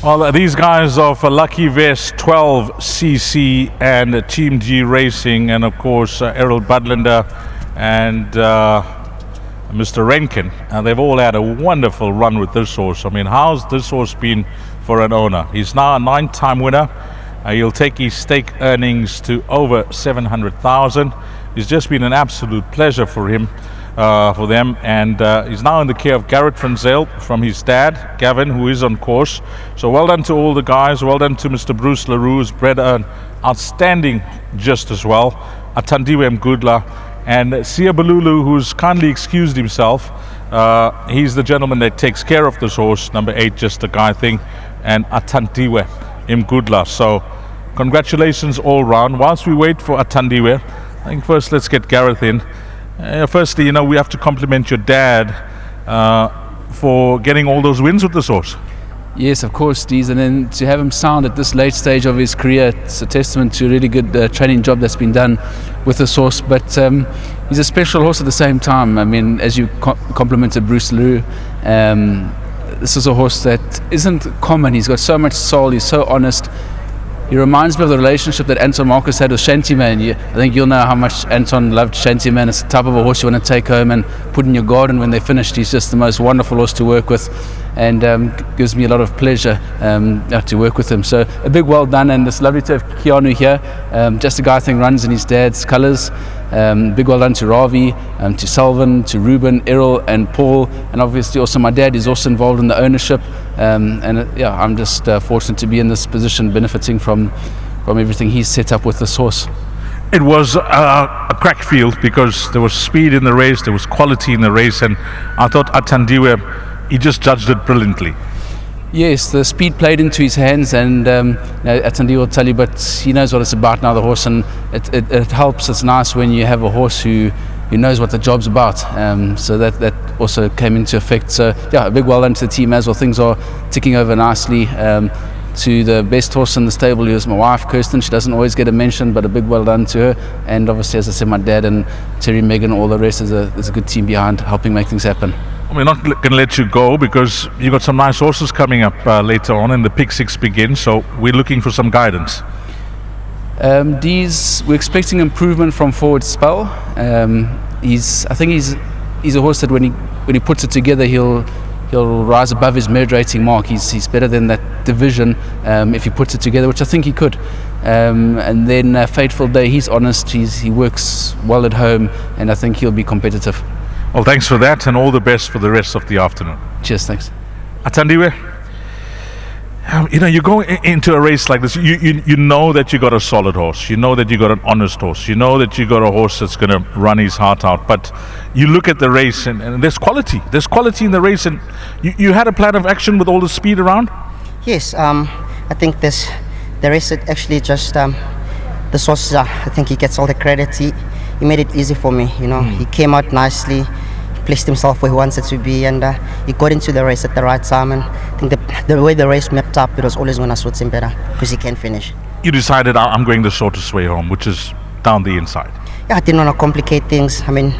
Well, these guys of Lucky Vest 12cc and Team G Racing, and of course Errol Budlander and Mr. Renken, they've all had a wonderful run with this horse. I mean, how's this horse been for an owner? He's now a 9-time winner. He'll take his stake earnings to over 700,000. It's just been an absolute pleasure for him, for them, and he's now in the care of Garrett Franzell from his dad, Gavin, who is on course. So well done to all the guys. Well done to Mr. Bruce LaRue, who's bred an outstanding just as well. Athandiwe Mgudla and Sia Balulu, who's kindly excused himself. He's the gentleman that takes care of this horse, number 8, Just a Guy Thing, and Athandiwe Mgudla. So congratulations all round. Whilst we wait for Athandiwe, I think first let's get Gareth in. Firstly, we have to compliment your dad for getting all those wins with this horse. Yes, of course, Dees. And then to have him sound at this late stage of his career, it's a testament to a really good training job that's been done with this horse. But he's a special horse at the same time. I mean, as you complimented Bruce LaRue, this is a horse that isn't common. He's got so much soul. He's so honest. He reminds me of the relationship that Anton Marcus had with Shantyman. I think you'll know how much Anton loved Shantyman. It's the type of a horse you want to take home and put in your garden when they're finished. He's just the most wonderful horse to work with, and gives me a lot of pleasure to work with him. So a big well done, and it's lovely to have Keanu here. Just a Guy Thing runs in his dad's colours. Big well done to Ravi, to Selvin, to Ruben, Errol and Paul, and obviously also my dad is also involved in the ownership. I'm just fortunate to be in this position, benefiting from everything he's set up with this horse. It was a crack field because there was speed in the race, there was quality in the race, and I thought Athandiwe, he just judged it brilliantly. Yes, the speed played into his hands, and Athandiwe will tell you, but he knows what it's about now, the horse, and it helps. It's nice when you have a horse who knows what the job's about. So that also came into effect. So yeah, a big well done to the team as well. Things are ticking over nicely. To the best horse in the stable, who is my wife, Kirsten. She doesn't always get a mention, but a big well done to her. And obviously, as I said, my dad and Terry, Megan, all the rest. There's a good team behind helping make things happen. We're not going to let you go because you've got some nice horses coming up later on, and the Pick 6 begins. So we're looking for some guidance. We're expecting improvement from Forward Spell. I think he's a horse that when he puts it together, he'll rise above his merit rating mark. He's better than that division if he puts it together, which I think he could. And then Fateful Day, he's honest, he works well at home, and I think he'll be competitive. Well, thanks for that, and all the best for the rest of the afternoon. Cheers, thanks. Athandiwe, you go into a race like this, you know that you got a solid horse, you know that you got an honest horse, you know that you got a horse that's going to run his heart out, but you look at the race and there's quality in the race, and you had a plan of action with all the speed around? Yes, I think the race actually just this horse, I think he gets all the credit. He made it easy for me, He came out nicely, placed himself where he wanted to be, and he got into the race at the right time. And I think the way the race mapped up, it was always going to suit him better because he can finish. You decided I'm going the shortest way home, which is down the inside. Yeah, I didn't want to complicate things. I mean,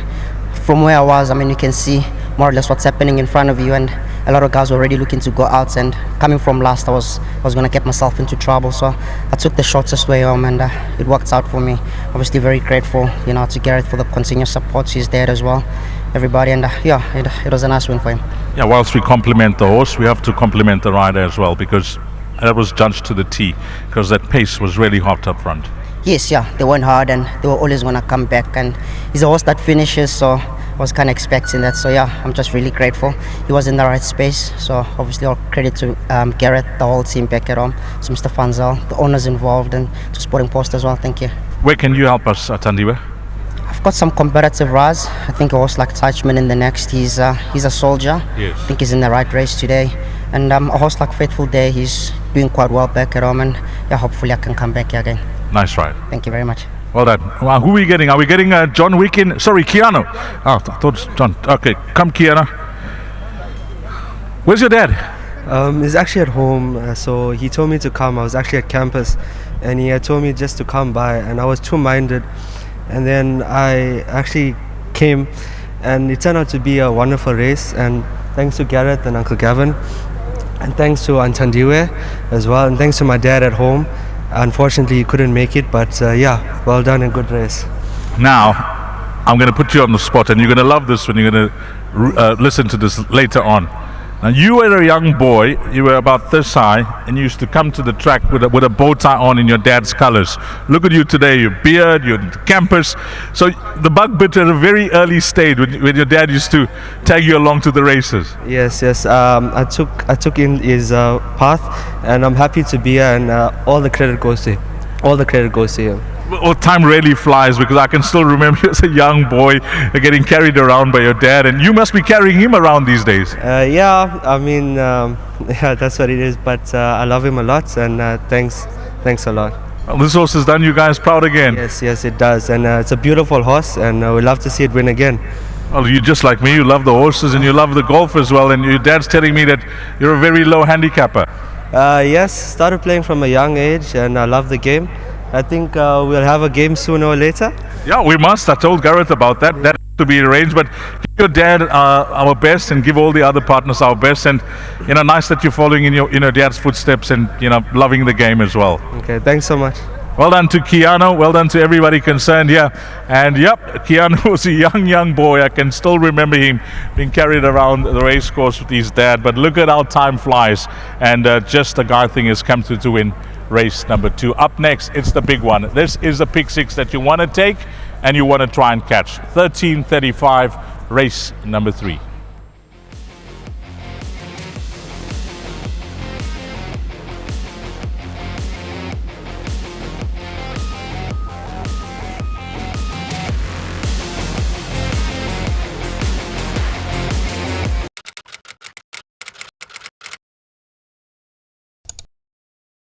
from where I was, you can see more or less what's happening in front of you, and a lot of guys were already looking to go out, and coming from last, I was going to get myself into trouble, so I took the shortest way home, and it worked out for me. Obviously very grateful, to Gareth for the continuous support. He's there as well, everybody, and it was a nice win for him. Yeah, whilst we compliment the horse, we have to compliment the rider as well, because that was judged to the T, because that pace was really hot up front. Yes, they went hard, and they were always going to come back, and he's a horse that finishes, so I was kind of expecting that. So I'm just really grateful. He was in the right space, so obviously all credit to Gareth, the whole team back at home, to Mr. Fanzel, the owners involved, and to Sporting Post as well. Thank you. Where can you help us, Athandiwe? I've got some competitive rise. I think a horse like Touchman in the next, he's a soldier. Yes. I think he's in the right race today. And a horse like Faithful Day, he's doing quite well back at home, and hopefully I can come back here again. Nice ride. Thank you very much. Well done. Well, who are we getting? Are we getting John Wicken? Sorry, Keanu. Oh, I thought it was John. Okay, come Keanu. Where's your dad? He's actually at home, so he told me to come. I was actually at campus, and he had told me just to come by, and I was two-minded. And then I actually came, and it turned out to be a wonderful race, and thanks to Gareth and Uncle Gavin. And thanks to Antandiwe as well, and thanks to my dad at home. Unfortunately, he couldn't make it, but yeah, well done and good race. Now, I'm going to put you on the spot, and you're going to love this when you're going to listen to this later on. Now, you were a young boy, you were about this high, and you used to come to the track with a bow tie on in your dad's colors. Look at you today, your beard, your campus. So the bug bit at a very early stage when your dad used to tag you along to the races. Yes. I took in his path, and I'm happy to be here. And all the credit goes to him. Well, time really flies, because I can still remember you as a young boy getting carried around by your dad, and you must be carrying him around these days. Yeah, I mean, yeah, that's what it is. But I love him a lot, and thanks a lot. Well, this horse has done you guys proud again. Yes, it does, and it's a beautiful horse, and we'd love to see it win again. Well, you just like me, you love the horses and you love the golf as well, and your dad's telling me that you're a very low handicapper. Yes, started playing from a young age, and I love the game. I think we'll have a game sooner or later. Yeah, we must. I told Gareth about that. That has to be arranged. But give your dad our best, and give all the other partners our best. And nice that you're following in your dad's footsteps, and loving the game as well. Okay, thanks so much. Well done to Keanu. Well done to everybody concerned here. And yep, Keanu was a young boy. I can still remember him being carried around the race course with his dad. But look at how time flies. And Just a Guy thing has come through to win race number 2. Up next, it's the big one. This is the pick 6 that you want to take and you want to try and catch. 13:35, race number 3.